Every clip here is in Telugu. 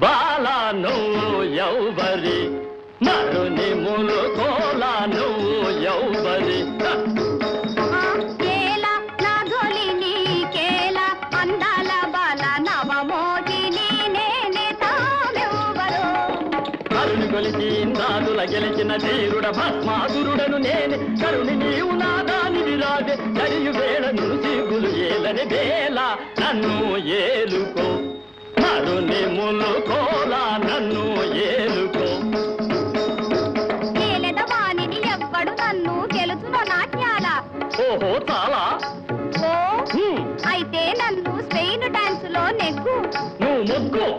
బాలా నువ్వు ఎవ్వరి మరుని ములుకోలా నువ్వు ఎవ్వరి కొలిచి ఇంద్రాదుల గెలిచిన ధీరుడ భస్మాసురుడను నేనే కరుణి నీవు నాదానివి రావే కరియు వేళ సిగులు ఏలని వేళ నన్ను ఏలుకో మరుని ములుకోలా నన్ను ఏలుకో ఎవ్వడు నన్ను గెలుచునో నాట్యాల ఓహో చాలా అయితే నన్ను స్పెయిన్ డాన్స్ లో నెగ్గు నువ్వు మొగ్గు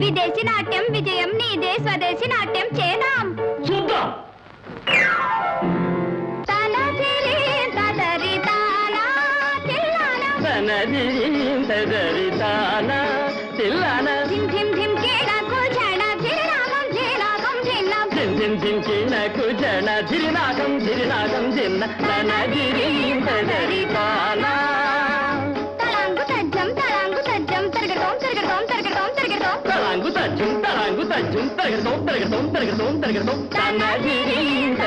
విదేశీ నాట్యం విజయం నీదే స్వదేశీ నాట్యం చేద్దాం చూద్దాం ధిరినాగం ధిరినాగం చిన్న తలాంగు తజ్జం తలాంగు తజ్జం తరగటం తరగటం తరగటం తరగటం తలాంగు తజ్జం తలాంగు తజ్జం తరగటం తరగటం తరగటం తరగటం తనగిరీంతదరితానా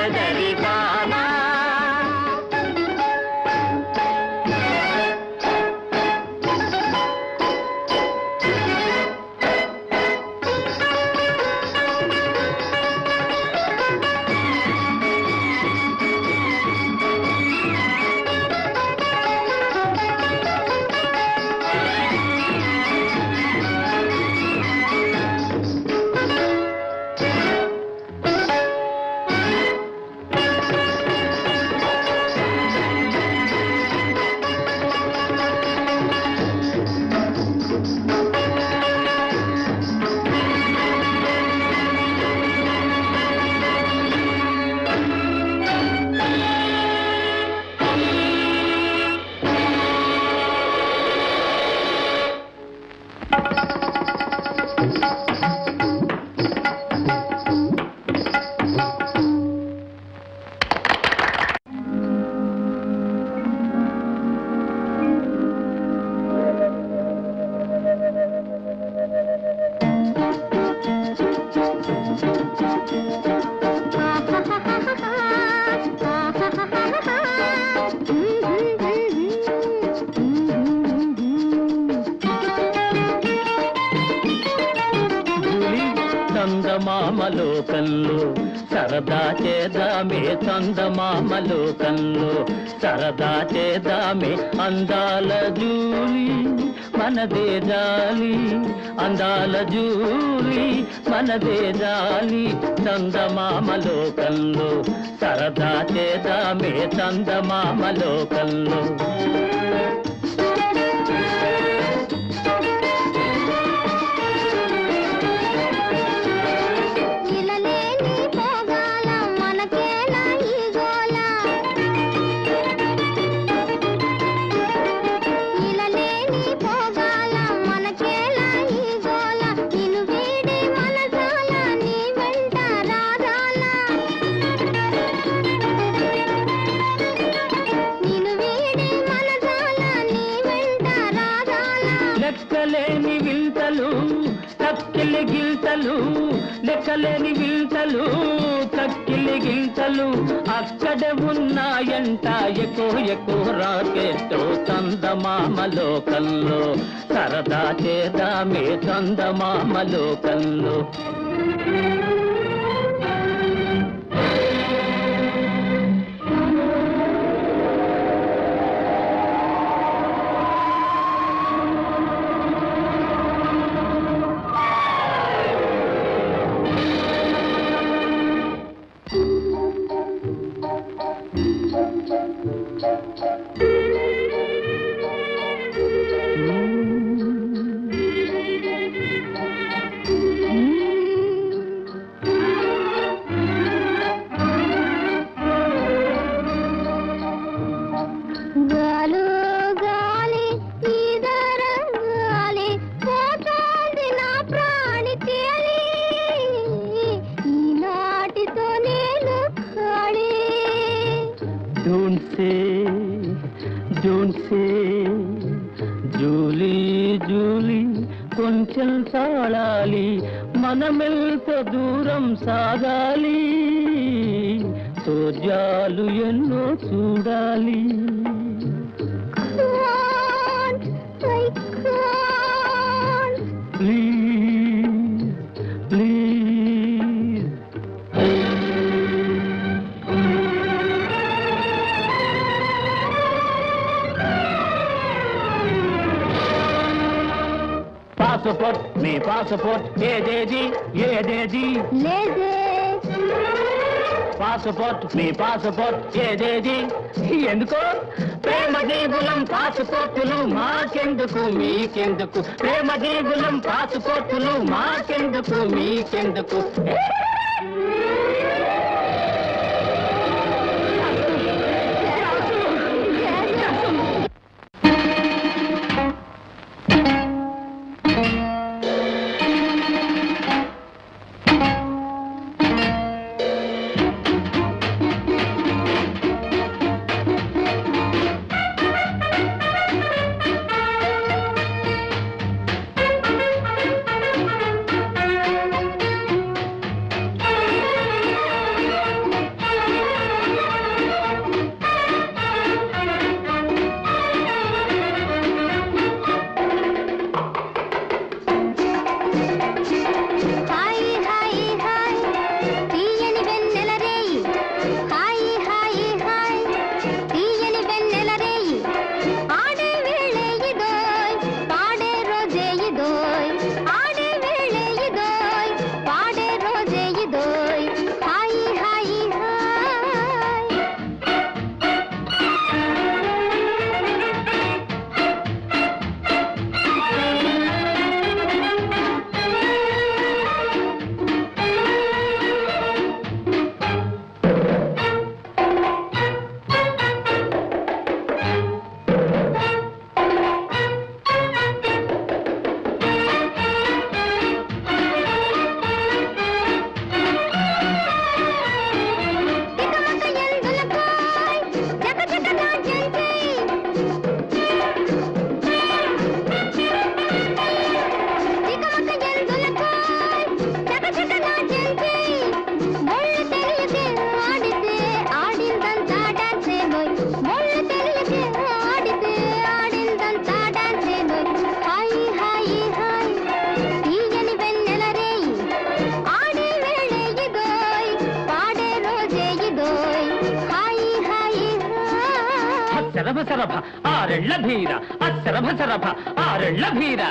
చందమామలోకంలో సరదా చేద్దామే చందమామలోకంలో సరదా చేద్దామే అందాల జూలి మనదే జాలి అందాల జూలి మనదే జాలి చందమామలోకంలో సరదా చేద్దామే చందమామలోకంలో లెక్కలేని వింతలు తక్కిలి గిల్తలు లెక్కలేని వింతలు తక్కిలి గిల్తలు అక్కడే ఉన్నాయంట ఎక్కువ రాకెట్టు చందమామలోకంలో సరదా చేద్దామే చందమామలోకంలో Don't say, జూలీ జూలీ కొంచెం సాడాలి మనమెల్త దూరం సాగాలి సోజాలు ఎన్నో చూడాలి please please passport me passport ఏదేది లేదే పాస్పోర్ట్ మీ పాస్పోర్ట్ ఏదేది ఎందుకో ప్రేమ జీవులం పాస్పోర్టులు మాకెందుకు మీకెందుకు ప్రేమ జీవులం పాస్పోర్టులు మాకెందుకు మీకెందుకు అశరభ శరభ ఆరెళ్ళ భీర అశరభ శరభ ఆరెళ్ళ భీర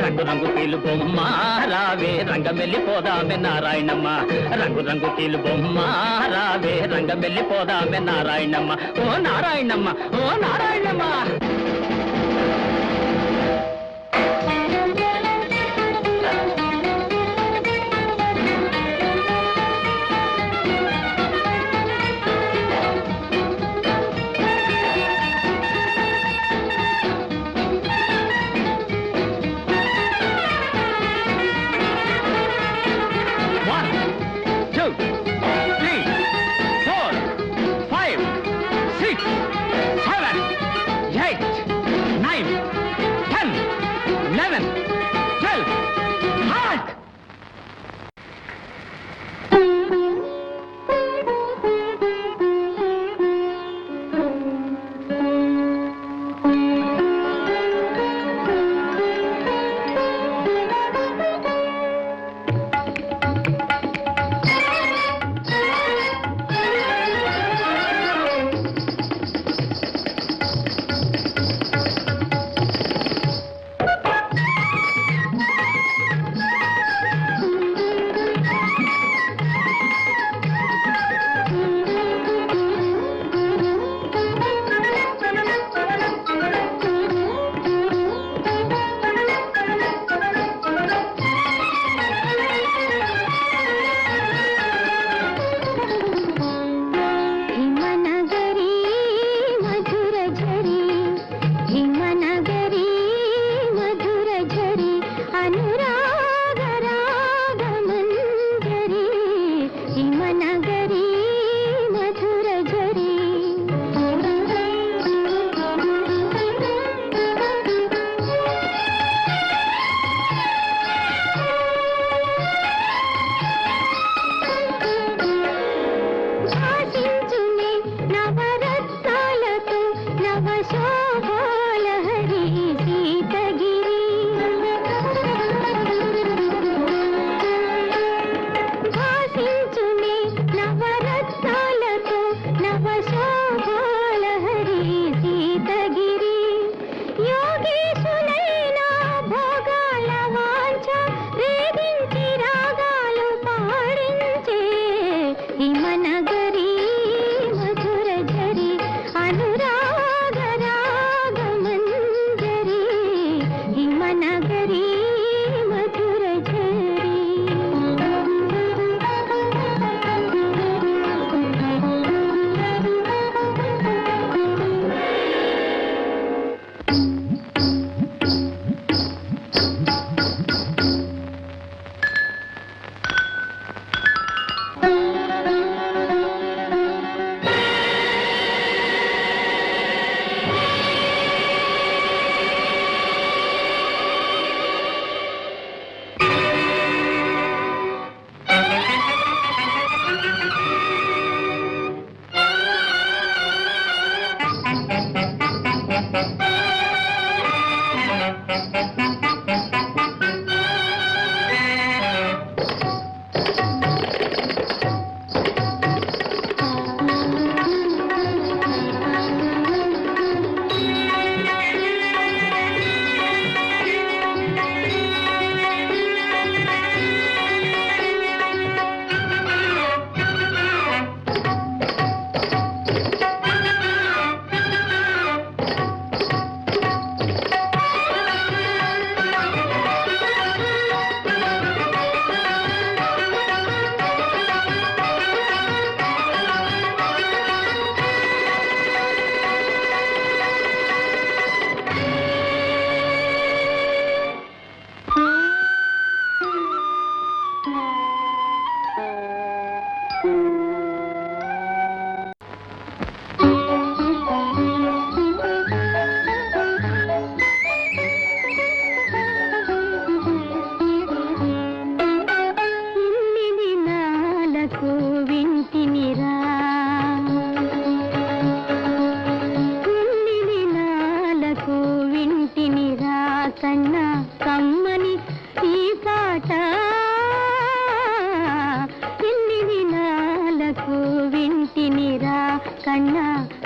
రంగు రంగు కీలు బొమ్మ రావే రంగమెల్లిపోదామె నారాయణమ్మ రంగు రంగు కీలు బొమ్మ రావే రంగమెల్లిపోదామె నారాయణమ్మ ఓ నారాయణమ్మ ఓ నారాయణమ్మ Eight.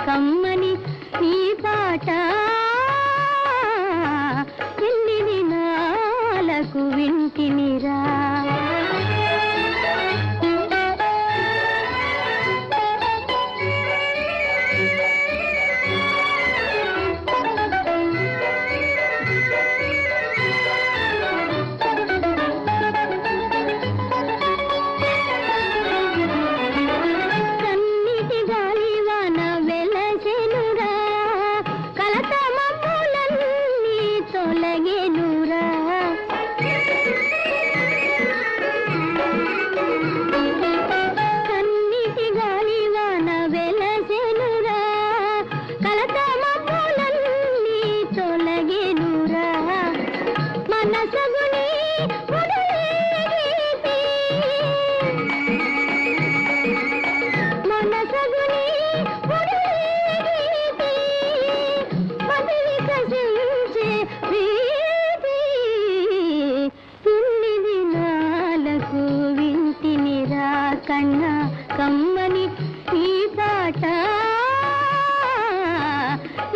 కమ్మని నీ పాట ఎన్ని దినాలకు వింటినిరా. కన్నా కమ్మని ఈ పాట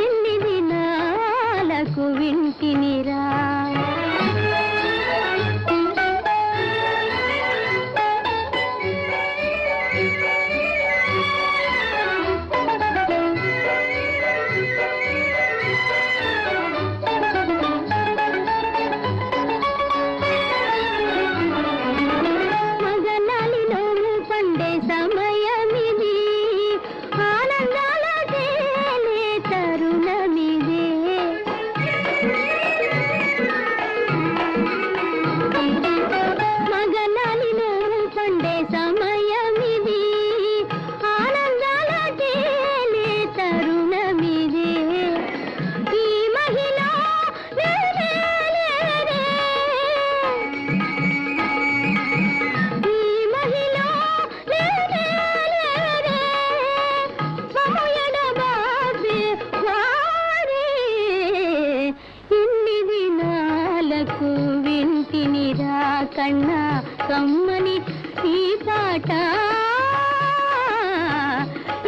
ఎన్ని దినాలకు వింటినిరా. కన్నా కమ్మని ఈ పాట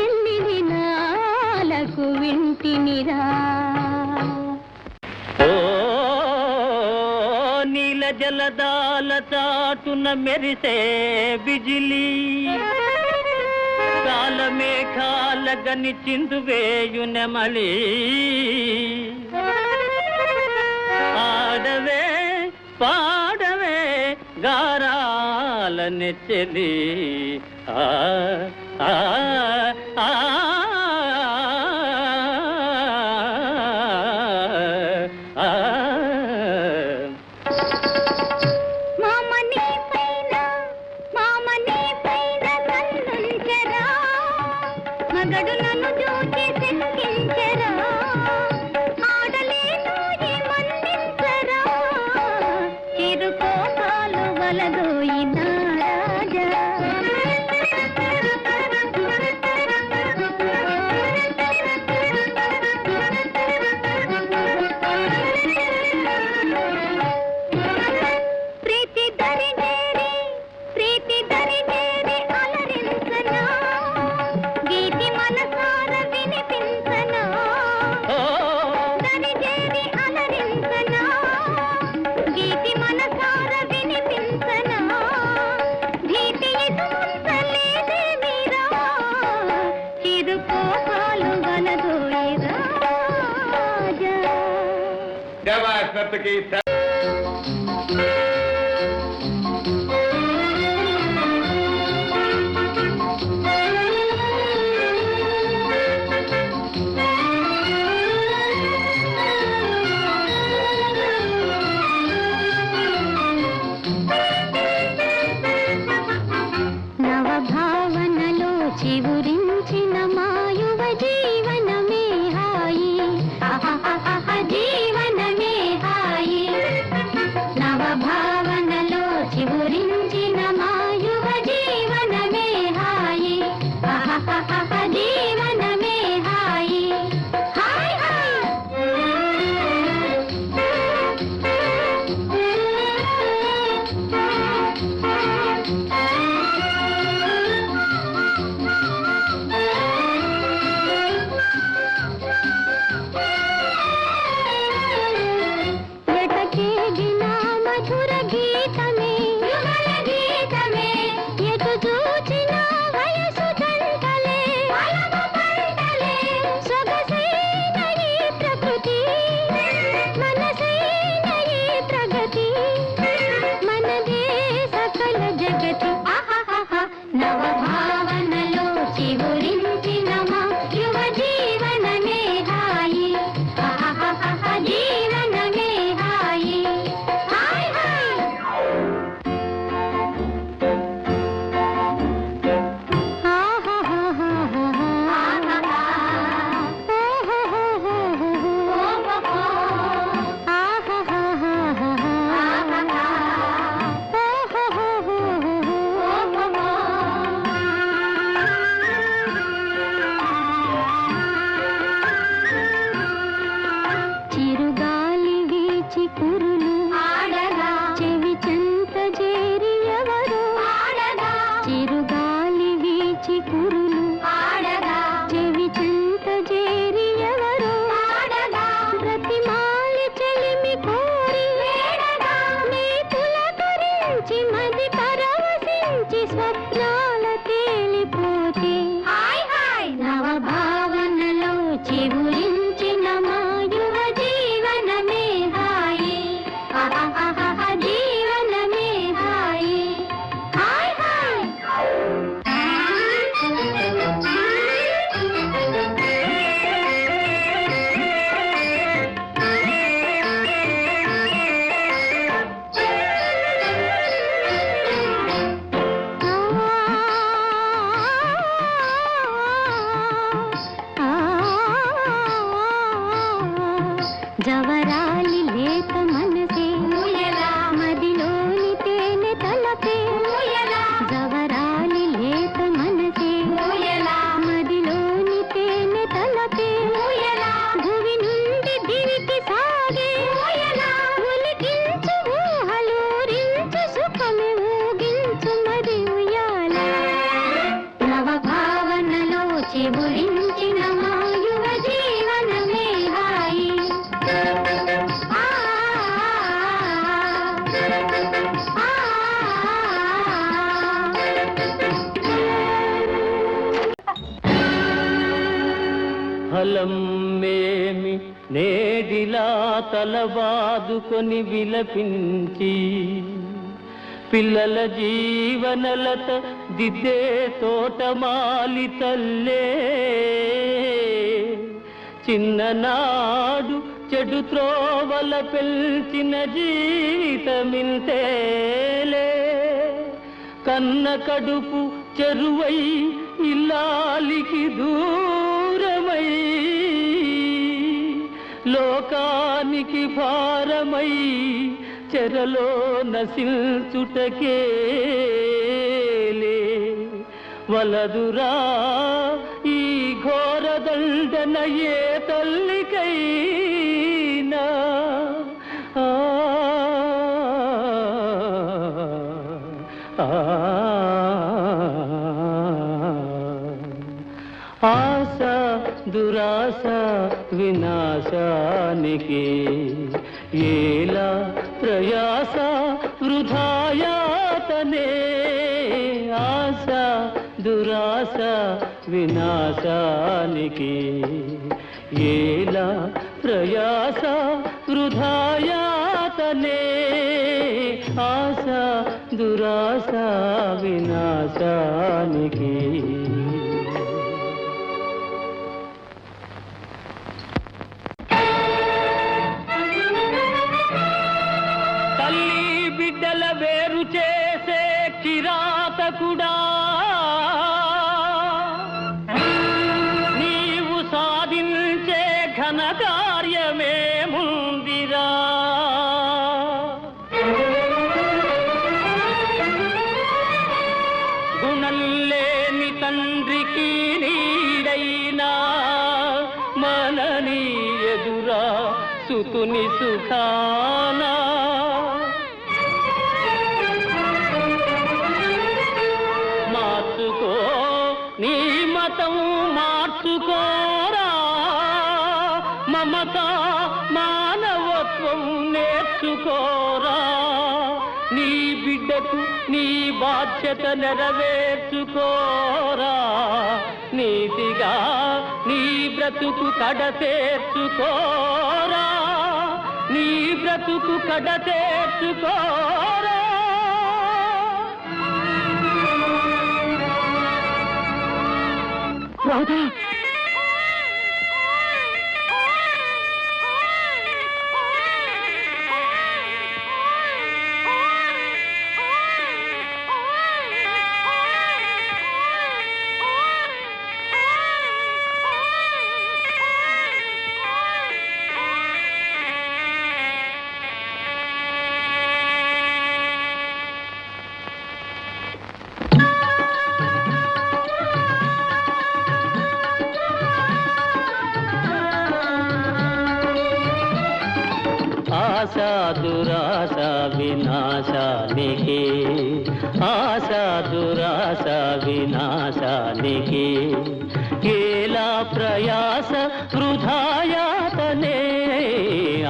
ఎన్ని దినాలకు వింటినిరా. ఓ నీల జలదాల చాటున మెరిసే బిజిలి కాలమేఘాల గని చిందువేయునెమలి ఆడవే పాడవే గారాల నెచ్చలి ఆ ఆ ఆ మగడు నన్ను చూచి శంకించరా ఆడలేను మన్నించరా చిరుకోపాలు వలదోయిన రాజా ప్రీతి దరి చేరి అలరించనా గీతి మనసార వినిపించనా దరి చేరి అలరించనా గీతి మనసార వినిపించనా భీతి ఎదుంచలేదే మీరా చిరుకోపాలు వలదోయి రాజా. నవభావనలో చివురించిన మాయువ జీవనమే హాయి జీవనమే హాయి. నవభావనలో చివురించిన మాయువ జీవనమే హాయి జీవనమే హాయి హాయ్ హాయ్. తలచి మది పరవశించి స్వప్నాల తేలిపోతే హాయ్ హాయ్ నవ భావనలో చిగురించిన మా యువ జీవనమే హాయి జీవనమే హాయి హాయ్ హాయ్ జవరాలి లేత మనసే మదిలోని తేనె తలపే జవరాలి లేత మనసే మదిలోని తేనె తలపే భువి నుండి దివికి సాగే ఒలికించు ఊహలూరించు సుఖమే ఊగించు మరి ఉయ్యాల నవ భావనలో చిగురించిన మా యువ జీవనమే హాయి ఫలం మేమి నేడిలా తలబాదుకొని విలపించి పిల్లల జీవనలత దిద్దే తోటమాలి తల్లే చిన్ననాడు చెడు త్రోవల పెల్చిన జీవితమింతేలే కన్న కడుపు చెరువై ఇల్లాలికి దూరమై లోకానికి భారమై చెరలో నశిల్చుటకేలే వలదురా ఈ ఘోర దండన ఏ తల్లికైనా ఆశ దురాశ వినాశానికి ఏలా ప్రయాస వృధాయాతనే ఆశ దురాశ వినాశానికి ఏలా ప్రయాస వృధాయాతనే ఆశ దురాశ వినాశానికి బిడ్డల వేరు చేసే కిరాతకుడా నీవు సాధించే ఘన కార్యమే ముందిరా గుణం లేని తండ్రికి నీడైనా మనని ఎదురా సుతుని సుఖానా నీ మతం మార్చుకోరా మమత మానవత్వం నేర్చుకోరా నీ బిడ్డకు నీ బాధ్యత నెరవేర్చుకోరా నీతిగా నీ బ్రతుకు కడతేర్చుకోరా నీ బ్రతుకు కడతేర్చుకోరా రాధా ఆశా దురాశ వినాశానికి ఆశా దురాశ వినాశానికి కేలా ప్రయాస వృధాయాతనే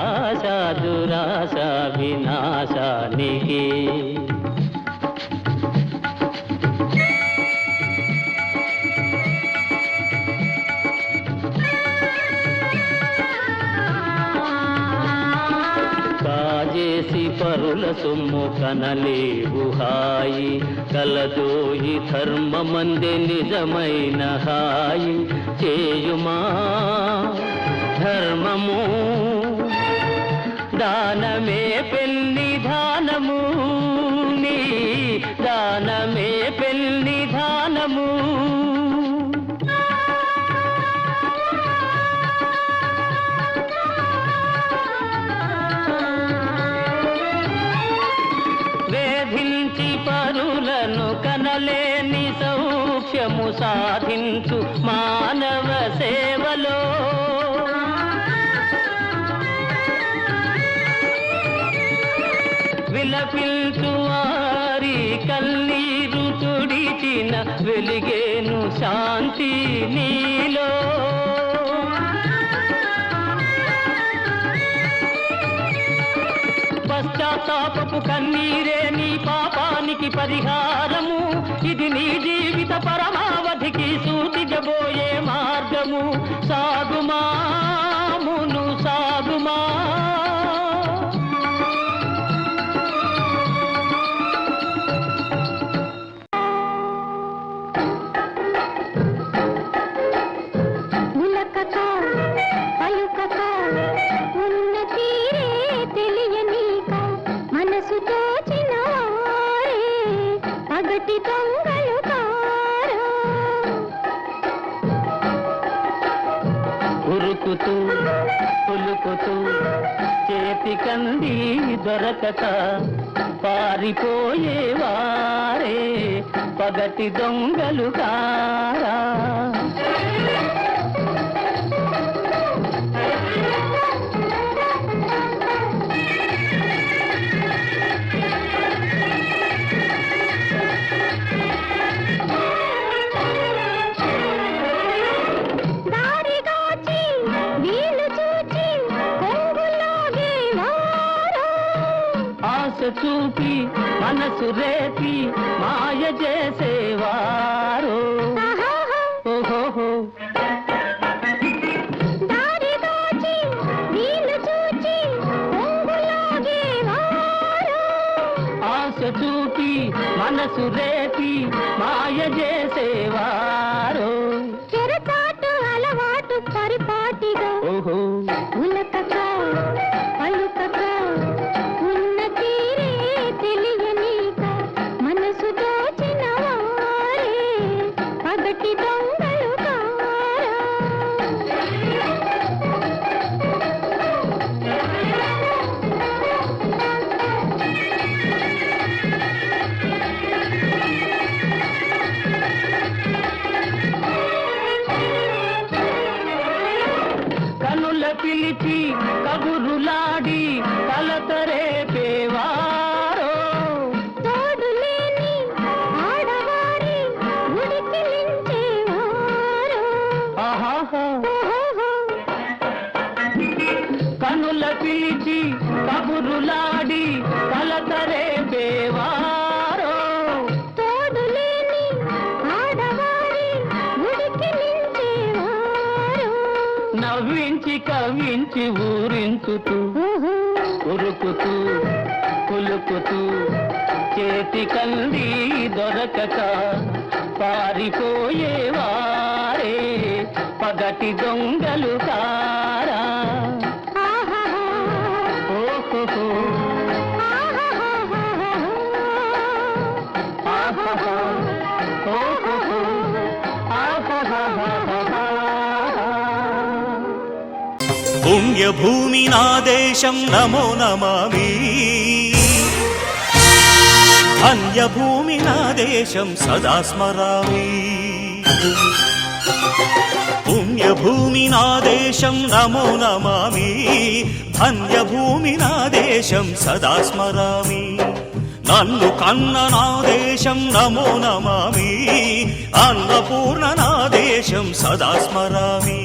ఆశా దురాశ వినాశానికి సొమ్ము కనలేవు హాయి కలదోయి ధర్మమందే నిజమైన హాయి చేయుమా ధర్మము దానమే పెన్నిధానము నీ దానమే పెన్నిధానము వేధించి పరులను కనలేని సౌఖ్యము సాధించు మానవ సేవలో విలపించు వారి కన్నీరు తుడిచిన వెలిగేను శాంతి నీలో పశ్చాత్తాపపు కన్నీరే నీ పాపానికి పరిహారము ఇది నీ జీవిత పరమావధికి సూచిజబోయే మార్గము సాగుమా మును సాగుమా ఉరుకుతూ పులుకుతూ చేతి కంది దొరకక పారిపోయేవారే పగటి దొంగలు కారా చూపి మనసు రేపి మాయ చేసేవారు ఓహో ఆశ చూపి మనసు రేపి మాయ చేసేవారు చెరపాటు అలవాటు పరిపాటిగా ఓహో ఉలకక పలుకక పిలిచి కబురులాడి కలతరేపేవారో తోడులేని ఆడవారి ఉడికిలించేవారో కనుల పిలిచి కబురులాడి కలతరేపేవారో తోడులేని ఆడవారి ఉడికిలించేవారో నవ్వించి కవ్వించి ఊరించుతూ ఉరుకుతూ పులుకుతూ చేతి కంది దొరకక పారిపోయేవారే పగటి దొంగలు కారా ఓహో పుణ్యభూమి నా దేశం నమో నమామి ధన్యభూమి నా దేశం సదా స్మరామి పుణ్యభూమి నా దేశం నమో నమామి ధన్యభూమి నా దేశం సదా స్మరామి నన్ను కన్న నా దేశం నమో నమామి అన్నపూర్ణ నా దేశం సదా స్మరామి